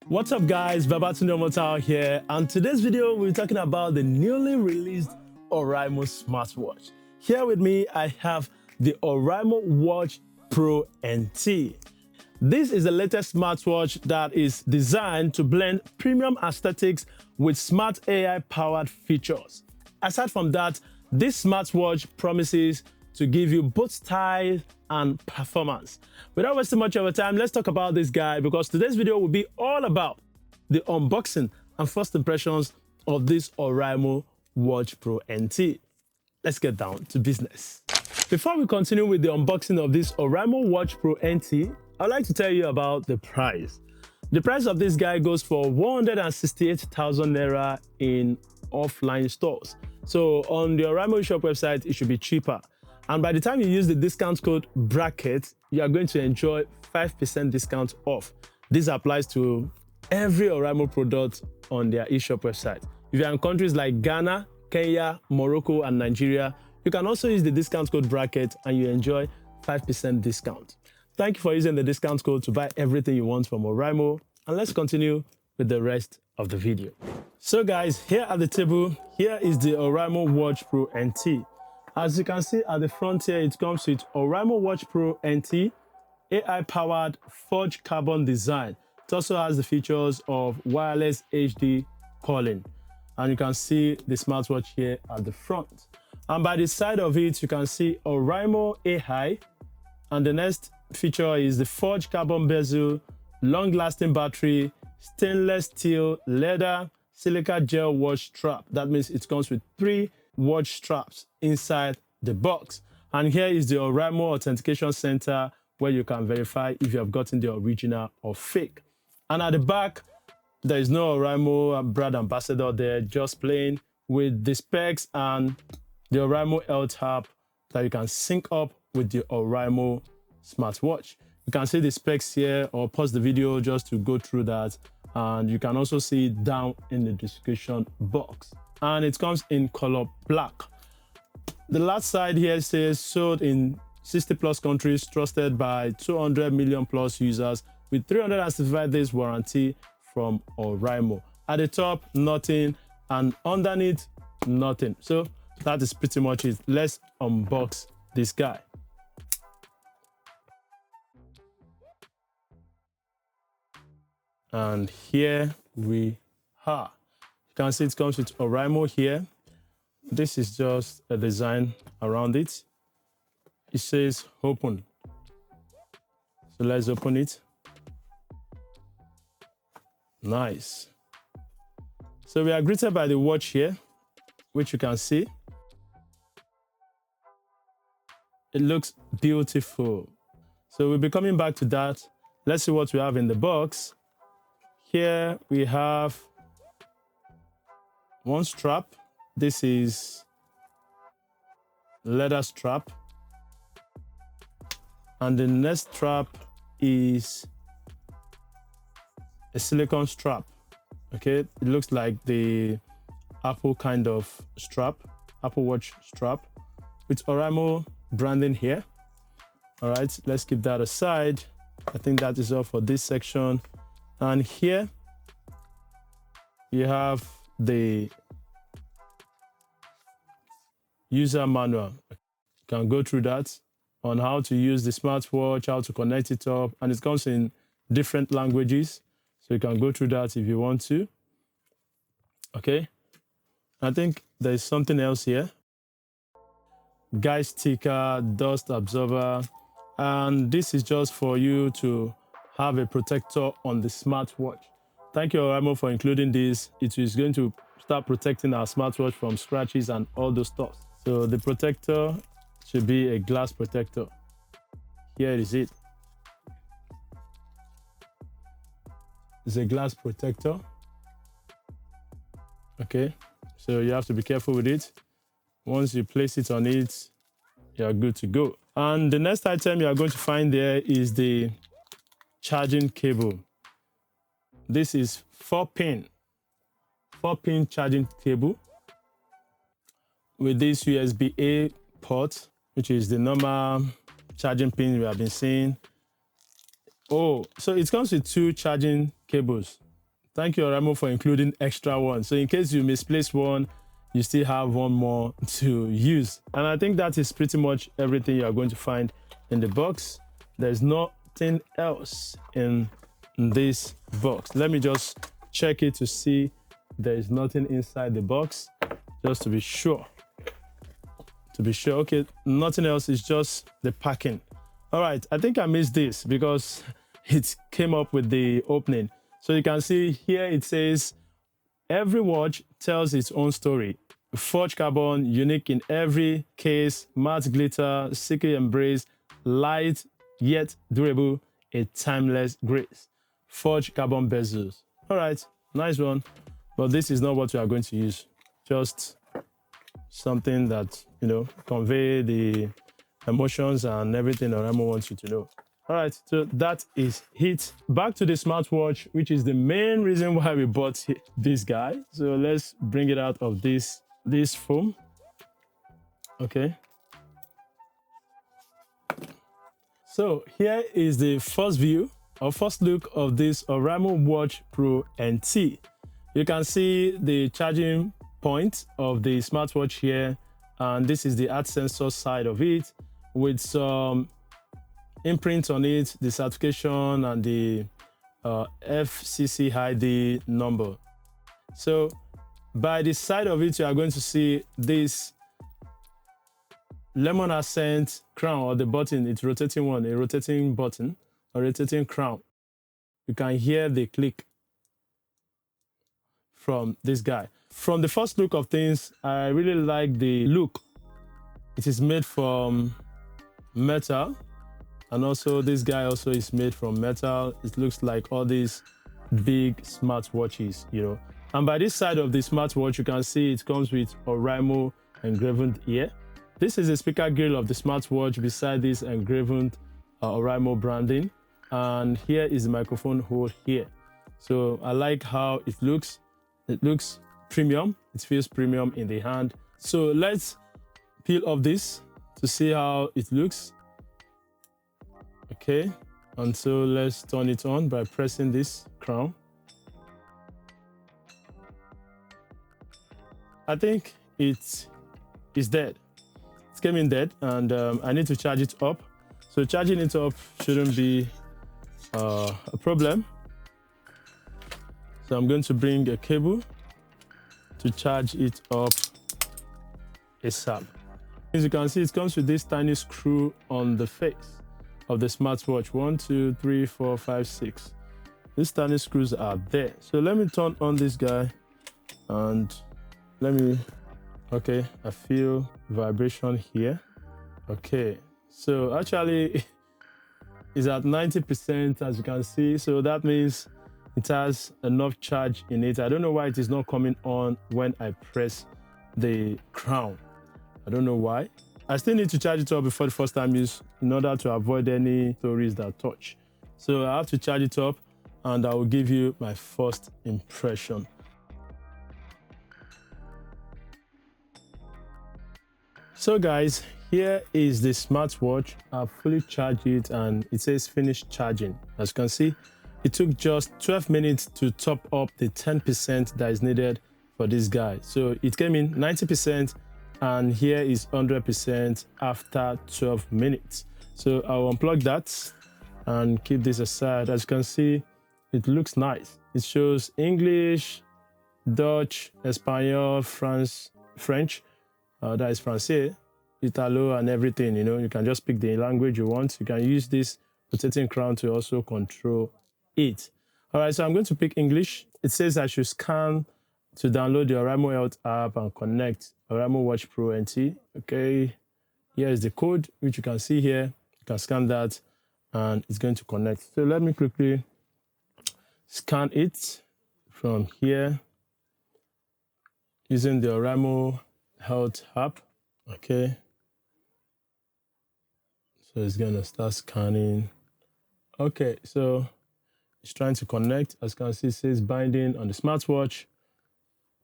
What's up guys, Babatunde Motal here, and today's video we're talking about the newly released Oraimo smartwatch. Here with me I have the Oraimo Watch Pro NT. This is the latest smartwatch that is designed to blend premium aesthetics with smart AI powered features. Aside from that, this smartwatch promises to give you both style and performance. Without wasting much of your time, let's talk about this guy, because today's video will be all about the unboxing and first impressions of this Oraimo Watch Pro NT. Let's get down to business. Before we continue with the unboxing of this Oraimo Watch Pro NT, I'd like to tell you about the price. The price of this guy goes for 168,000 Naira in offline stores. So on the Oraimo shop website, it should be cheaper. And by the time you use the discount code BRACKET, you are going to enjoy 5% discount off. This applies to every Oraimo product on their eShop website. If you're in countries like Ghana, Kenya, Morocco, and Nigeria, you can also use the discount code BRACKET and you enjoy 5% discount. Thank you for using the discount code to buy everything you want from Oraimo, and let's continue with the rest of the video. So guys, here at the table, here is the Oraimo Watch Pro NT. As you can see at the front here, it comes with Oraimo Watch Pro NT, AI-powered forged carbon design. It also has the features of wireless HD calling. And you can see the smartwatch here at the front. And by the side of it, you can see Oraimo AI. And the next feature is the forged carbon bezel, long-lasting battery, stainless steel, leather, silica gel watch strap. That means it comes with 3 watch straps inside the box. And here is the Oraimo Authentication Center, where you can verify if you have gotten the original or fake. And at the back, there is no Oraimo brand ambassador there, just plain with the specs and the Oraimo Health app that you can sync up with the Oraimo smartwatch. You can see the specs here, or pause the video just to go through that. And you can also see it down in the description box. And it comes in color black. The last side here says sold in 60 plus countries, trusted by 200 million plus users with 365 days warranty from Oraimo. At the top, nothing, and underneath, nothing. So that is pretty much it. Let's unbox this guy. And here we are. You can see it comes with Oraimo here. This is just a design around it. It says open. So let's open it. Nice. So we are greeted by the watch here, which you can see. It looks beautiful. So we'll be coming back to that. Let's see what we have in the box. Here we have one strap. This is leather strap. And the next strap is a silicone strap. Okay, it looks like the Apple kind of strap, Apple Watch strap with Oraimo branding here. All right, let's keep that aside. I think that is all for this section. And here you have the user manual. You can go through that on how to use the smartwatch, how to connect it up, and it comes in different languages. So you can go through that if you want to. Okay. I think there's something else here. Guide sticker, dust absorber, and this is just for you to have a protector on the smartwatch. Thank you, Oraimo, for including this. It is going to start protecting our smartwatch from scratches and all those stuff. So the protector should be a glass protector. Here is it. It's a glass protector. Okay, so you have to be careful with it. Once you place it on it, you are good to go. And the next item you are going to find there is the charging cable. This is 4-pin charging cable with this USB-A port, which is the normal charging pin we have been seeing. Oh, so it comes with 2 charging cables. Thank you, Oraimo, for including extra one. So in case you misplace one, you still have one more to use. And I think that is pretty much everything you are going to find in the box. There's nothing else in this box. Let me just check it to see there is nothing inside the box, just to be sure. Okay, nothing else, is just the packing. All right, I think I missed this because it came up with the opening. So you can see here it says, every watch tells its own story. Forged carbon, unique in every case, matte glitter, silky embrace, light yet durable, a timeless grace. Forged carbon bezels. All right, nice one. But this is not what we are going to use. Just something that, you know, convey the emotions and everything Oraimo wants you to know. All right, so that is it. Back to the smartwatch, which is the main reason why we bought this guy. So let's bring it out of this foam. Okay. So here is the first view or first look of this Oraimo Watch Pro NT. You can see the charging point of the smartwatch here, and this is the art sensor side of it with some imprint on it, the certification and the FCC number. So by the side of it, you are going to see this lemon accent crown, or the button. It's rotating one, a rotating button, a rotating crown. You can hear the click from this guy. From the first look of things, I really like the look. It is made from metal. And also this guy also is made from metal. It looks like all these big smartwatches, you know. And by this side of the smartwatch, you can see it comes with Oraimo engraved here. This is the speaker grill of the smartwatch beside this engraved Oraimo branding. And here is the microphone hole here. So I like how it looks. It looks premium. It feels premium in the hand. So let's peel off this to see how it looks. Okay, and so let's turn it on by pressing this crown. I think it is dead. It came in dead, and I need to charge it up. So charging it up shouldn't be a problem. So I'm going to bring a cable to charge it up ASAP. As you can see, it comes with this tiny screw on the face of the smartwatch. 1, 2, 3, 4, 5, 6. These tiny screws are there. So let me turn on this guy and okay, I feel vibration here. Okay, so actually it's at 90%, as you can see. So that means it has enough charge in it. I don't know why it is not coming on when I press the crown. I don't know why. I still need to charge it up before the first time use in order to avoid any stories that touch. So I have to charge it up and I will give you my first impression. So guys, here is the smartwatch. I've fully charged it and it says finish charging. As you can see, it took just 12 minutes to top up the 10% that is needed for this guy. So it came in 90%. And here is 100% after 12 minutes. So I'll unplug that and keep this aside. As you can see, it looks nice. It shows English, Dutch, Espanol, French, that is Francais, Italo, and everything. You know, you can just pick the language you want. You can use this rotating crown to also control it. All right, so I'm going to pick English. It says I should scan to download the Oraimo Health app and connect Oraimo Watch Pro NT. Okay, here is the code, which you can see here. You can scan that and it's going to connect. So let me quickly scan it from here using the Oraimo Health app. Okay, so it's gonna start scanning. Okay, so it's trying to connect. As you can see, it says binding on the smartwatch.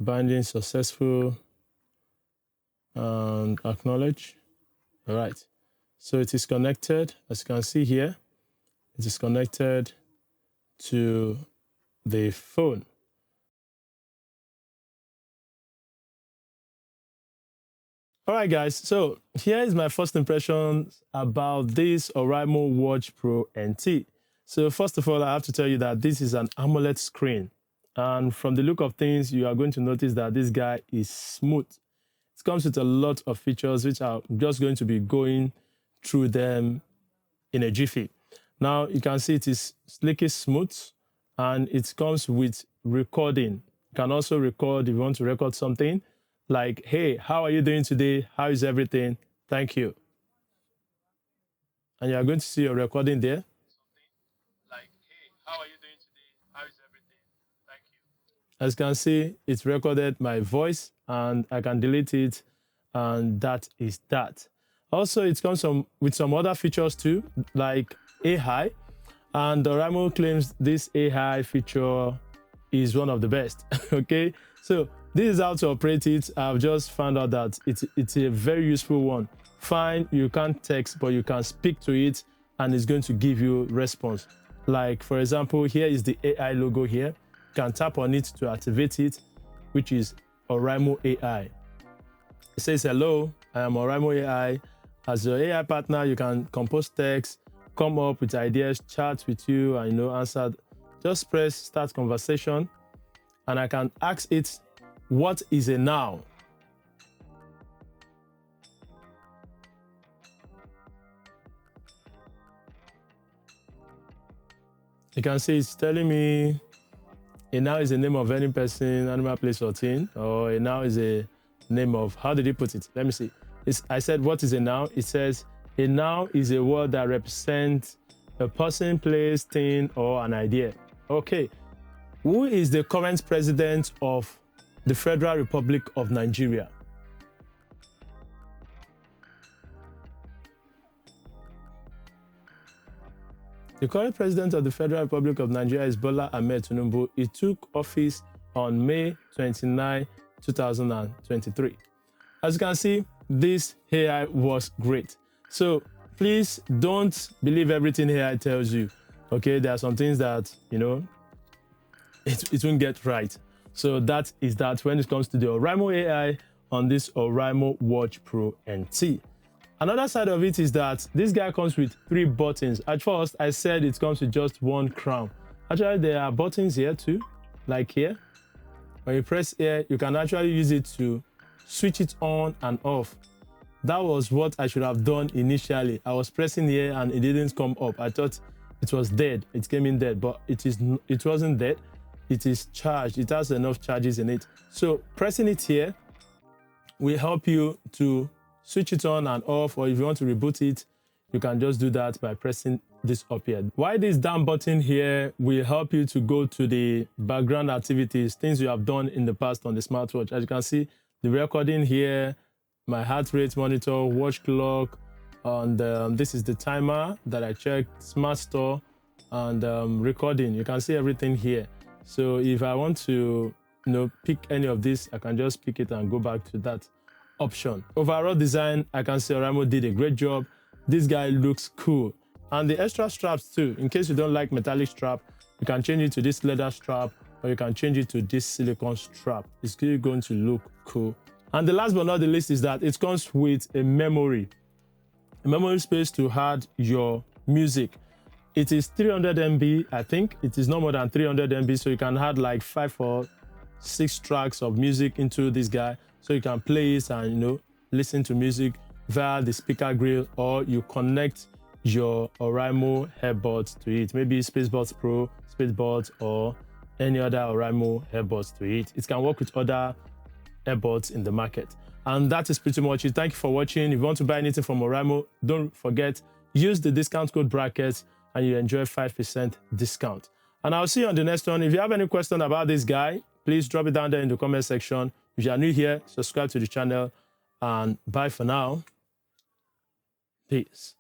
Binding successful and acknowledge. All right, so it is connected. As you can see here, it is connected to the phone. All right, guys. So here is my first impression about this Oraimo Watch Pro NT. So first of all, I have to tell you that this is an AMOLED screen. And from the look of things, you are going to notice that this guy is smooth. It comes with a lot of features, which I'm just going to be going through them in a jiffy. Now, you can see it is slicky smooth, and it comes with recording. You can also record if you want to record something like, hey, how are you doing today? How is everything? Thank you. And you're going to see your recording there. Like, hey, how are you doing today? How is everything? Thank you. As you can see, it's recorded my voice, and I can delete it, and that is that. Also, it comes with some other features too, like AI, and Oraimo claims this AI feature is one of the best. Okay, so this is how to operate it. I've just found out that it's a very useful one. Fine, you can't text, but you can speak to it, and it's going to give you response. Like, for example, here is the AI logo here. You can tap on it to activate it, which is Oraimo AI. It says, hello, I am Oraimo AI. As your AI partner, you can compose text, come up with ideas, chat with you, and answer. Just press start conversation, and I can ask it, what is a noun? You can see it's telling me a noun is a name of any person, animal, place, or thing, or a noun is a name of, how did he put it? Let me see. I said, what is a noun? It says, a noun is a word that represents a person, place, thing, or an idea. Okay. Who is the current president of the Federal Republic of Nigeria? The current president of the Federal Republic of Nigeria is Bola Ahmed Tinubu. He took office on May 29, 2023. As you can see, this AI was great. So please don't believe everything AI tells you. Okay, there are some things that, it won't get right. So that is that when it comes to the Oraimo AI on this Oraimo Watch Pro NT. Another side of it is that this guy comes with 3 buttons. At first, I said it comes with just 1 crown. Actually, there are buttons here too, like here. When you press here, you can actually use it to switch it on and off. That was what I should have done initially. I was pressing here and it didn't come up. I thought it was dead. It came in dead, but it wasn't dead. It is charged. It has enough charges in it. So pressing it here will help you to switch it on and off, or if you want to reboot it, you can just do that by pressing this up here. Why this down button here will help you to go to the background activities, things you have done in the past on the smartwatch. As you can see, the recording here, my heart rate monitor, watch clock, and this is the timer that I checked, smart store, and recording. You can see everything here. So if I want to pick any of this, I can just pick it and go back to that option. Overall design, I can say Oraimo did a great job. This guy looks cool. And the extra straps too, in case you don't like metallic strap, you can change it to this leather strap, or you can change it to this silicone strap. It's still going to look cool. And the last but not the least is that it comes with a memory space to add your music. It is 300 MB, I think. It is no more than 300 MB, so you can add like 5 or 6 tracks of music into this guy. So you can play it and listen to music via the speaker grill, or you connect your Oraimo earbuds to it, maybe Spacebuds Pro, Spacebuds, or any other Oraimo earbuds to it. It can work with other earbuds in the market. And that is pretty much it. Thank you for watching. If you want to buy anything from Oraimo, don't forget, use the discount code brackets and you enjoy 5% discount. And I'll see you on the next one. If you have any question about this guy, please drop it down there in the comment section. If you are new here, subscribe to the channel, and bye for now. Peace.